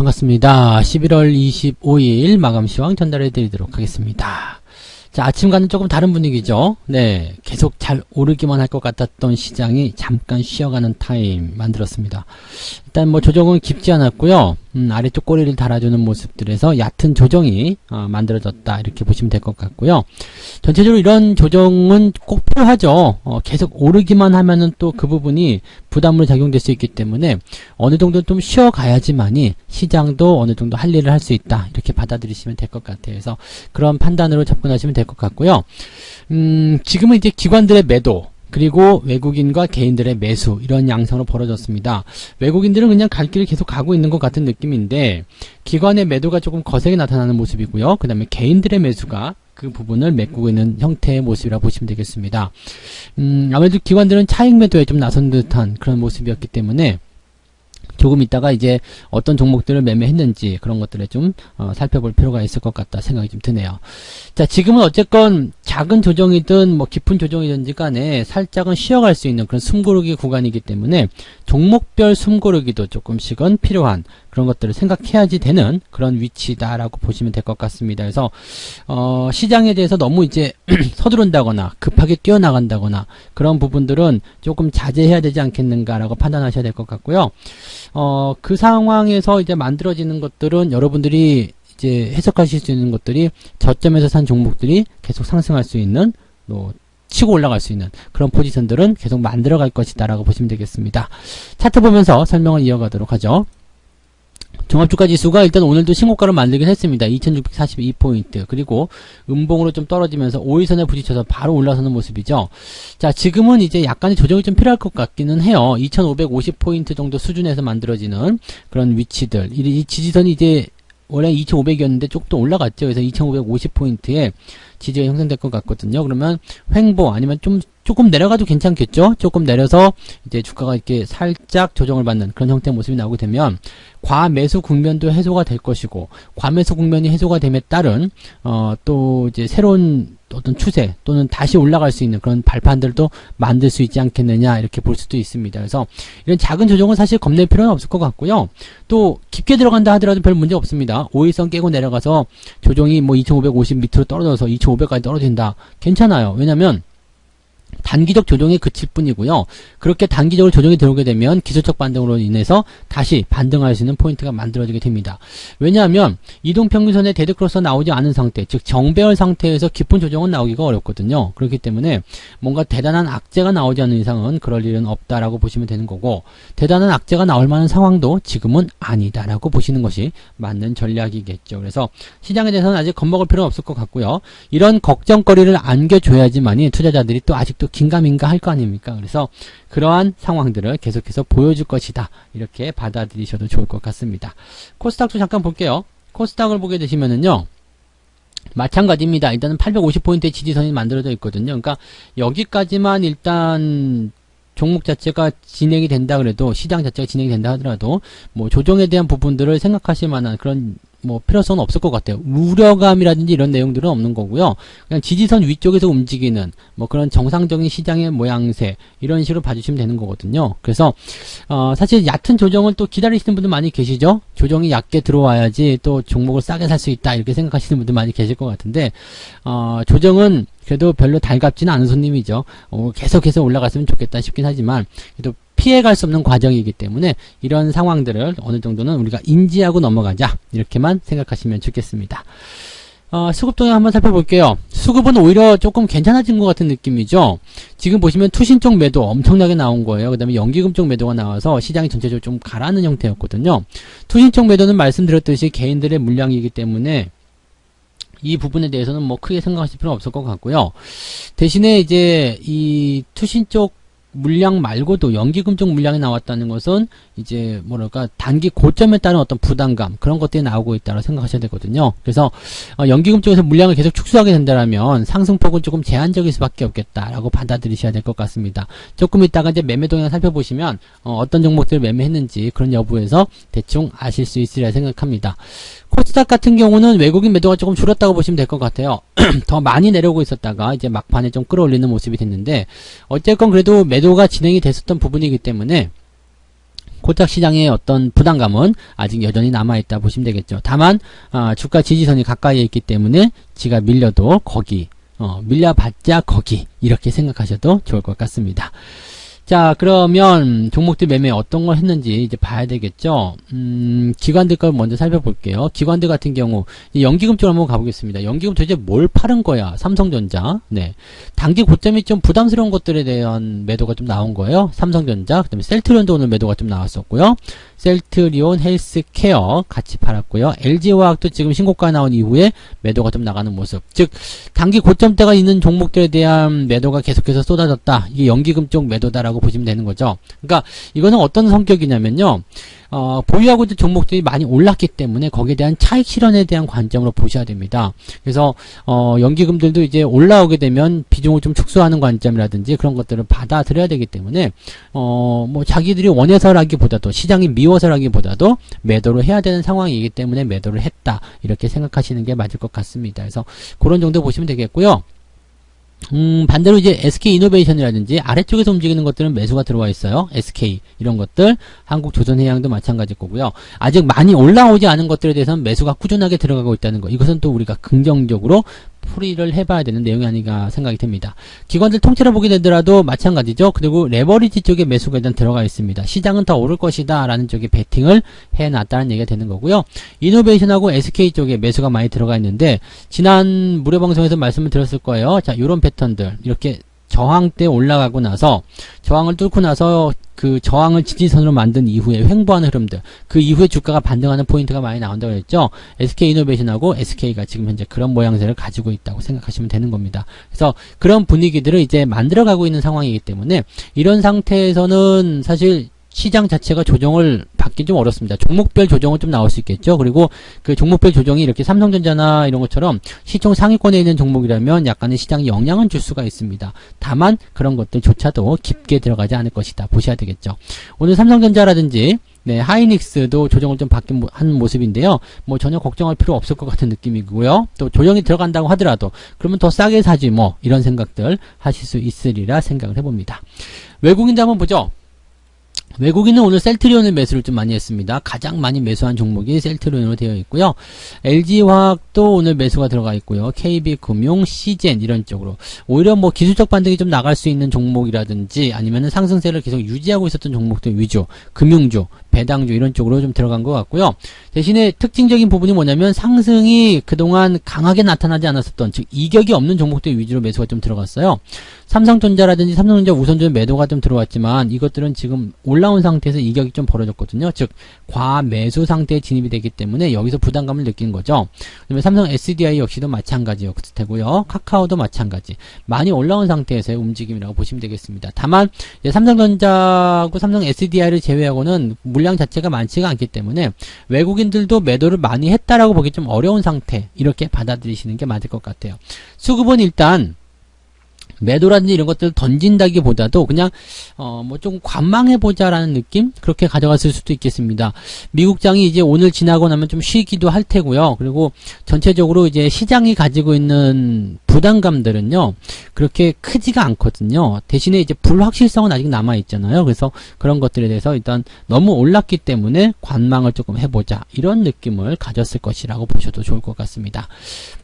반갑습니다. 11월 25일 마감 시황 전달해 드리도록 하겠습니다. 자, 아침과는 조금 다른 분위기죠. 네, 계속 잘 오르기만 할 것 같았던 시장이 잠깐 쉬어가는 타임 만들었습니다. 일단 뭐 조정은 깊지 않았고요. 아래쪽 꼬리를 달아주는 모습들에서 얕은 조정이 만들어졌다 이렇게 보시면 될 것 같고요. 전체적으로 이런 조정은 꼭 필요하죠. 계속 오르기만 하면은 또 그 부분이 부담으로 작용될 수 있기 때문에 어느 정도 좀 쉬어가야지만이 시장도 어느 정도 할 일을 할 수 있다 이렇게 받아들이시면 될 것 같아요. 그래서 그런 판단으로 접근하시면 될 것 같고요. 지금은 이제 기관들의 매도 그리고 외국인과 개인들의 매수 이런 양상으로 벌어졌습니다. 외국인들은 그냥 갈 길을 계속 가고 있는 것 같은 느낌인데 기관의 매도가 조금 거세게 나타나는 모습이고요. 그 다음에 개인들의 매수가 그 부분을 메꾸고 있는 형태의 모습이라고 보시면 되겠습니다. 아무래도 기관들은 차익 매도에 좀 나선 듯한 그런 모습이었기 때문에 조금 있다가 이제 어떤 종목들을 매매했는지 그런 것들을 좀 살펴볼 필요가 있을 것 같다 생각이 좀 드네요. 자, 지금은 어쨌건 작은 조정이든 뭐 깊은 조정이든지 간에 살짝은 쉬어갈 수 있는 그런 숨고르기 구간이기 때문에 종목별 숨고르기도 조금씩은 필요한 그런 것들을 생각해야지 되는 그런 위치다라고 보시면 될 것 같습니다. 그래서 시장에 대해서 너무 이제 서두른다거나 급하게 뛰어나간다거나 그런 부분들은 조금 자제해야 되지 않겠는가라고 판단하셔야 될 것 같고요. 그 상황에서 이제 만들어지는 것들은 여러분들이 이제 해석하실 수 있는 것들이 저점에서 산 종목들이 계속 상승할 수 있는 치고 올라갈 수 있는 그런 포지션들은 계속 만들어 갈 것이다 라고 보시면 되겠습니다. 차트 보면서 설명을 이어가도록 하죠. 종합주가지수가 일단 오늘도 신고가를 만들긴 했습니다. 2642포인트 그리고 음봉으로 좀 떨어지면서 5일선에 부딪혀서 바로 올라서는 모습이죠. 자, 지금은 이제 약간의 조정이 좀 필요할 것 같기는 해요. 2550포인트 정도 수준에서 만들어지는 그런 위치들, 이 지지선이 이제 원래 2500이었는데 조금 더 올라갔죠. 그래서 2550포인트에 지지가 형성될 것 같거든요. 그러면 횡보 아니면 조금 내려가도 괜찮겠죠. 조금 내려서 이제 주가가 이렇게 살짝 조정을 받는 그런 형태의 모습이 나오게 되면 과매수 국면도 해소가 될 것이고 과매수 국면이 해소가 됨에 따른 또 이제 새로운 어떤 추세 또는 다시 올라갈 수 있는 그런 발판들도 만들 수 있지 않겠느냐 이렇게 볼 수도 있습니다. 그래서 이런 작은 조정은 사실 겁낼 필요는 없을 것 같고요. 또 깊게 들어간다 하더라도 별 문제 없습니다. 5일선 깨고 내려가서 조정이 뭐 2550 밑으로 떨어져서 2500까지 떨어진다. 괜찮아요. 왜냐면 단기적 조정에 그칠 뿐이고요. 그렇게 단기적으로 조정이 들어오게 되면 기술적 반등으로 인해서 다시 반등할 수 있는 포인트가 만들어지게 됩니다. 왜냐하면 이동평균선에 데드크로스가 나오지 않은 상태, 즉 정배열 상태에서 깊은 조정은 나오기가 어렵거든요. 그렇기 때문에 뭔가 대단한 악재가 나오지 않는 이상은 그럴 일은 없다라고 보시면 되는 거고 대단한 악재가 나올 만한 상황도 지금은 아니다라고 보시는 것이 맞는 전략이겠죠. 그래서 시장에 대해서는 아직 겁먹을 필요는 없을 것 같고요. 이런 걱정거리를 안겨줘야지만이 투자자들이 또 아직도 긴가민가 할 거 아닙니까? 그래서 그러한 상황들을 계속해서 보여줄 것이다. 이렇게 받아들이셔도 좋을 것 같습니다. 코스닥도 잠깐 볼게요. 코스닥을 보게 되시면은요. 마찬가지입니다. 일단은 850포인트의 지지선이 만들어져 있거든요. 그러니까 여기까지만 일단 종목 자체가 진행이 된다 그래도 시장 자체가 진행이 된다 하더라도 뭐 조정에 대한 부분들을 생각하실 만한 그런 뭐 필요성은 없을 것 같아요. 우려감이라든지 이런 내용들은 없는 거고요. 그냥 지지선 위쪽에서 움직이는 뭐 그런 정상적인 시장의 모양새 이런 식으로 봐주시면 되는 거거든요. 그래서 사실 얕은 조정을 또 기다리시는 분들 많이 계시죠. 조정이 얕게 들어와야지 또 종목을 싸게 살 수 있다 이렇게 생각하시는 분들 많이 계실 것 같은데 조정은 그래도 별로 달갑지는 않은 손님이죠. 계속해서 올라갔으면 좋겠다 싶긴 하지만 그래도 피해갈 수 없는 과정이기 때문에 이런 상황들을 어느 정도는 우리가 인지하고 넘어가자 이렇게만 생각하시면 좋겠습니다. 수급 동향 한번 살펴볼게요. 수급은 오히려 조금 괜찮아진 것 같은 느낌이죠. 지금 보시면 투신 쪽 매도 엄청나게 나온 거예요. 그 다음에 연기금 쪽 매도가 나와서 시장이 전체적으로 좀 가라앉는 형태였거든요. 투신 쪽 매도는 말씀드렸듯이 개인들의 물량이기 때문에 이 부분에 대해서는 뭐 크게 생각하실 필요는 없을 것 같고요. 대신에 이제 이 투신 쪽 물량 말고도 연기금 쪽 물량이 나왔다는 것은 이제 뭐랄까 단기 고점에 따른 어떤 부담감 그런 것들이 나오고 있다고 생각하셔야 되거든요. 그래서 연기금 쪽에서 물량을 계속 축소하게 된다면 상승폭은 조금 제한적일 수밖에 없겠다라고 받아들이셔야 될 것 같습니다. 조금 있다가 이제 매매 동향 살펴보시면 어떤 종목들을 매매했는지 그런 여부에서 대충 아실 수 있으리라 생각합니다. 코스닥 같은 경우는 외국인 매도가 조금 줄었다고 보시면 될 것 같아요. 더 많이 내려오고 있었다가 이제 막판에 좀 끌어올리는 모습이 됐는데 어쨌건 그래도 매도가 진행이 됐었던 부분이기 때문에 코스닥 시장의 어떤 부담감은 아직 여전히 남아있다 보시면 되겠죠. 다만 주가 지지선이 가까이에 있기 때문에 지가 밀려도 거기 밀려봤자 거기 이렇게 생각하셔도 좋을 것 같습니다. 자, 그러면 종목들 매매 어떤 걸 했는지 이제 봐야 되겠죠. 기관들 걸 먼저 살펴볼게요. 기관들 같은 경우 연기금 쪽으로 한번 가보겠습니다. 연기금 도대체 뭘 파는 거야? 삼성전자. 네, 단기 고점이 좀 부담스러운 것들에 대한 매도가 좀 나온 거예요. 삼성전자, 그다음에 셀트리온도 오늘 매도가 좀 나왔었고요. 셀트리온, 헬스케어 같이 팔았고요. LG화학도 지금 신고가 나온 이후에 매도가 좀 나가는 모습. 즉 단기 고점대가 있는 종목들에 대한 매도가 계속해서 쏟아졌다. 이게 연기금 쪽 매도다라고 보시면 되는 거죠. 그러니까 이거는 어떤 성격이냐면요. 보유하고 있는 종목들이 많이 올랐기 때문에 거기에 대한 차익 실현에 대한 관점으로 보셔야 됩니다. 그래서 연기금들도 이제 올라오게 되면 비중을 좀 축소하는 관점이라든지 그런 것들을 받아들여야 되기 때문에 뭐 자기들이 원해서라기보다도 시장이 미워서라기보다도 매도를 해야 되는 상황이기 때문에 매도를 했다 이렇게 생각하시는 게 맞을 것 같습니다. 그래서 그런 정도 보시면 되겠고요. 반대로 이제 SK이노베이션이라든지 아래쪽에서 움직이는 것들은 매수가 들어와 있어요. SK 이런 것들, 한국조선해양도 마찬가지일 거고요. 아직 많이 올라오지 않은 것들에 대해서는 매수가 꾸준하게 들어가고 있다는 거. 이것은 또 우리가 긍정적으로 풀이를 해봐야 되는 내용이 아닌가 생각이 됩니다. 기관들 통째로 보게 되더라도 마찬가지죠. 그리고 레버리지 쪽에 매수가 일단 들어가 있습니다. 시장은 더 오를 것이다 라는 쪽에 베팅을 해놨다는 얘기가 되는 거고요. 이노베이션하고 SK 쪽에 매수가 많이 들어가 있는데 지난 무료방송에서 말씀을 드렸을 거예요. 자, 요런 패턴들 이렇게 저항 때 올라가고 나서 저항을 뚫고 나서 그 저항을 지지선으로 만든 이후에 횡보하는 흐름들, 그 이후에 주가가 반등하는 포인트가 많이 나온다고 했죠. SK이노베이션하고 SK가 지금 현재 그런 모양새를 가지고 있다고 생각하시면 되는 겁니다. 그래서 그런 분위기들을 이제 만들어가고 있는 상황이기 때문에 이런 상태에서는 사실 시장 자체가 조정을 받기 좀 어렵습니다. 종목별 조정은 좀 나올 수 있겠죠. 그리고 그 종목별 조정이 이렇게 삼성전자나 이런 것처럼 시총 상위권에 있는 종목이라면 약간의 시장에 영향은 줄 수가 있습니다. 다만 그런 것들조차도 깊게 들어가지 않을 것이다. 보셔야 되겠죠. 오늘 삼성전자라든지 네, 하이닉스도 조정을 좀 받긴 한 모습인데요. 뭐 전혀 걱정할 필요 없을 것 같은 느낌이고요. 또 조정이 들어간다고 하더라도 그러면 더 싸게 사지 뭐 이런 생각들 하실 수 있으리라 생각을 해봅니다. 외국인도 한번 보죠. 외국인은 오늘 셀트리온을 매수를 좀 많이 했습니다. 가장 많이 매수한 종목이 셀트리온으로 되어 있고요. LG화학도 오늘 매수가 들어가 있고요. KB금융, 시젠 이런 쪽으로 오히려 뭐 기술적 반등이 좀 나갈 수 있는 종목이라든지 아니면은 상승세를 계속 유지하고 있었던 종목들 위주, 금융주, 배당주 이런 쪽으로 좀 들어간 것 같고요. 대신에 특징적인 부분이 뭐냐면 상승이 그동안 강하게 나타나지 않았었던 즉 이격이 없는 종목들 위주로 매수가 좀 들어갔어요. 삼성전자라든지 삼성전자 우선주에 매도가 좀 들어왔지만 이것들은 지금 올라온 상태에서 이격이 좀 벌어졌거든요. 즉 과매수 상태에 진입이 되기 때문에 여기서 부담감을 느낀 거죠. 그다음에 삼성 SDI 역시도 마찬가지였을 테고요. 카카오도 마찬가지. 많이 올라온 상태에서의 움직임이라고 보시면 되겠습니다. 다만 이제 삼성전자하고 삼성 SDI를 제외하고는 물량 자체가 많지가 않기 때문에 외국인들도 매도를 많이 했다라고 보기 좀 어려운 상태 이렇게 받아들이시는 게 맞을 것 같아요. 수급은 일단 매도라든지 이런 것들을 던진다기보다도 그냥 뭐 좀 관망해보자라는 느낌? 그렇게 가져갔을 수도 있겠습니다. 미국장이 이제 오늘 지나고 나면 좀 쉬기도 할 테고요. 그리고 전체적으로 이제 시장이 가지고 있는 부담감들은요 그렇게 크지가 않거든요. 대신에 이제 불확실성은 아직 남아있잖아요. 그래서 그런 것들에 대해서 일단 너무 올랐기 때문에 관망을 조금 해보자 이런 느낌을 가졌을 것이라고 보셔도 좋을 것 같습니다.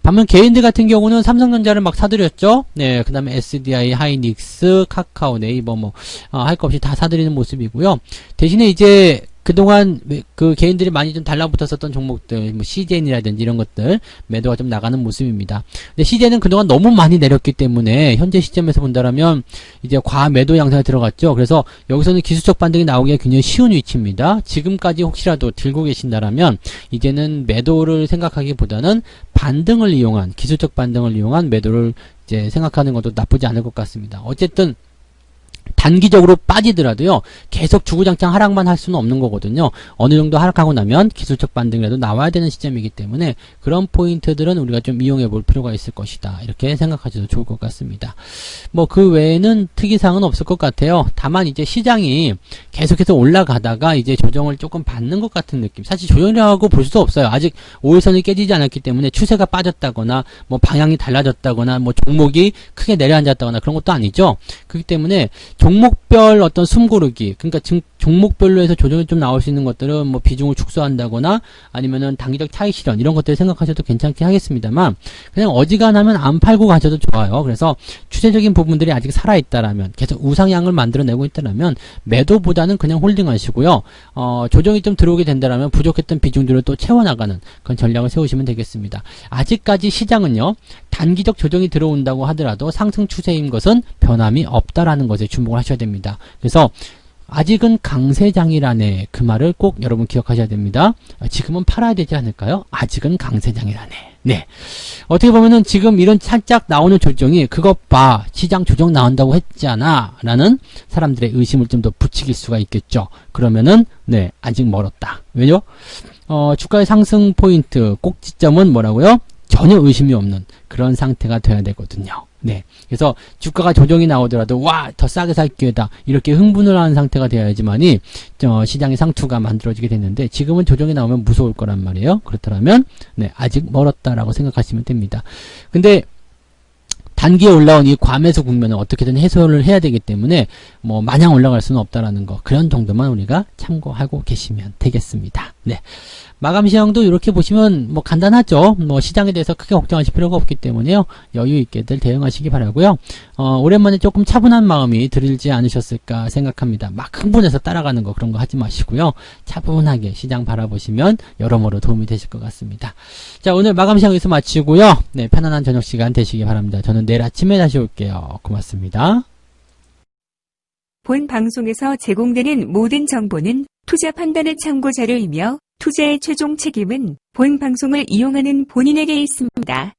반면 개인들 같은 경우는 삼성전자를 막 사들였죠. 네, 그 다음에 SDI, 하이닉스, 카카오, 네이버 뭐 할 거 없이 다 사들이는 모습이고요. 대신에 이제 그동안 그 개인들이 많이 좀 달라붙었었던 종목들, 뭐 CJN이라든지 이런 것들 매도가 좀 나가는 모습입니다. 근데 CJN은 그동안 너무 많이 내렸기 때문에 현재 시점에서 본다라면 이제 과매도 양상에 들어갔죠. 그래서 여기서는 기술적 반등이 나오기가 굉장히 쉬운 위치입니다. 지금까지 혹시라도 들고 계신다라면 이제는 매도를 생각하기보다는 반등을 이용한 기술적 반등을 이용한 매도를 이제 생각하는 것도 나쁘지 않을 것 같습니다. 어쨌든 단기적으로 빠지더라도요 계속 주구장창 하락만 할 수는 없는 거거든요. 어느 정도 하락하고 나면 기술적 반등이라도 나와야 되는 시점이기 때문에 그런 포인트들은 우리가 좀 이용해 볼 필요가 있을 것이다 이렇게 생각하셔도 좋을 것 같습니다. 뭐 그 외에는 특이사항은 없을 것 같아요. 다만 이제 시장이 계속해서 올라가다가 이제 조정을 조금 받는 것 같은 느낌. 사실 조정이라고 볼 수 없어요. 아직 5일선이 깨지지 않았기 때문에 추세가 빠졌다거나 뭐 방향이 달라졌다거나 뭐 종목이 크게 내려앉았다거나 그런 것도 아니죠. 그렇기 때문에 종목별 어떤 숨고르기, 그러니까 지금 종목별로 해서 조정이 좀 나올 수 있는 것들은 뭐 비중을 축소한다거나 아니면은 단기적 차익 실현 이런 것들 생각하셔도 괜찮긴 하겠습니다만 그냥 어지간하면 안 팔고 가셔도 좋아요. 그래서 추세적인 부분들이 아직 살아있다라면 계속 우상향을 만들어내고 있다라면 매도보다는 그냥 홀딩 하시고요. 조정이 좀 들어오게 된다라면 부족했던 비중들을 또 채워나가는 그런 전략을 세우시면 되겠습니다. 아직까지 시장은요. 단기적 조정이 들어온다고 하더라도 상승 추세인 것은 변함이 없다라는 것에 주목을 하셔야 됩니다. 그래서 아직은 강세장이라네. 그 말을 꼭 여러분 기억하셔야 됩니다. 지금은 팔아야 되지 않을까요? 아직은 강세장이라네. 네. 어떻게 보면은 지금 이런 살짝 나오는 조정이 그것 봐. 시장 조정 나온다고 했잖아. 라는 사람들의 의심을 좀 더 부추길 수가 있겠죠. 그러면은 네. 아직 멀었다. 왜요? 주가의 상승 포인트 꼭지점은 뭐라고요? 전혀 의심이 없는 그런 상태가 돼야 되거든요. 네. 그래서 주가가 조정이 나오더라도 와, 더 싸게 살 기회다. 이렇게 흥분을 하는 상태가 되어야지만이 시장의 상투가 만들어지게 됐는데 지금은 조정이 나오면 무서울 거란 말이에요. 그렇다면 네, 아직 멀었다라고 생각하시면 됩니다. 근데 단기에 올라온 이 과매수 국면을 어떻게든 해소를 해야 되기 때문에 뭐 마냥 올라갈 수는 없다라는 거 그런 정도만 우리가 참고하고 계시면 되겠습니다. 네. 마감 시황도 이렇게 보시면 뭐 간단하죠. 뭐 시장에 대해서 크게 걱정하실 필요가 없기 때문에요. 여유 있게들 대응하시기 바라고요. 오랜만에 조금 차분한 마음이 들지 않으셨을까 생각합니다. 막 흥분해서 따라가는 거 그런 거 하지 마시고요. 차분하게 시장 바라보시면 여러모로 도움이 되실 것 같습니다. 자, 오늘 마감 시황 여기서 마치고요. 네, 편안한 저녁 시간 되시기 바랍니다. 저는 내일 아침에 다시 올게요. 고맙습니다. 본 방송에서 제공되는 모든 정보는 투자 판단의 참고 자료이며 투자의 최종 책임은 본 방송을 이용하는 본인에게 있습니다.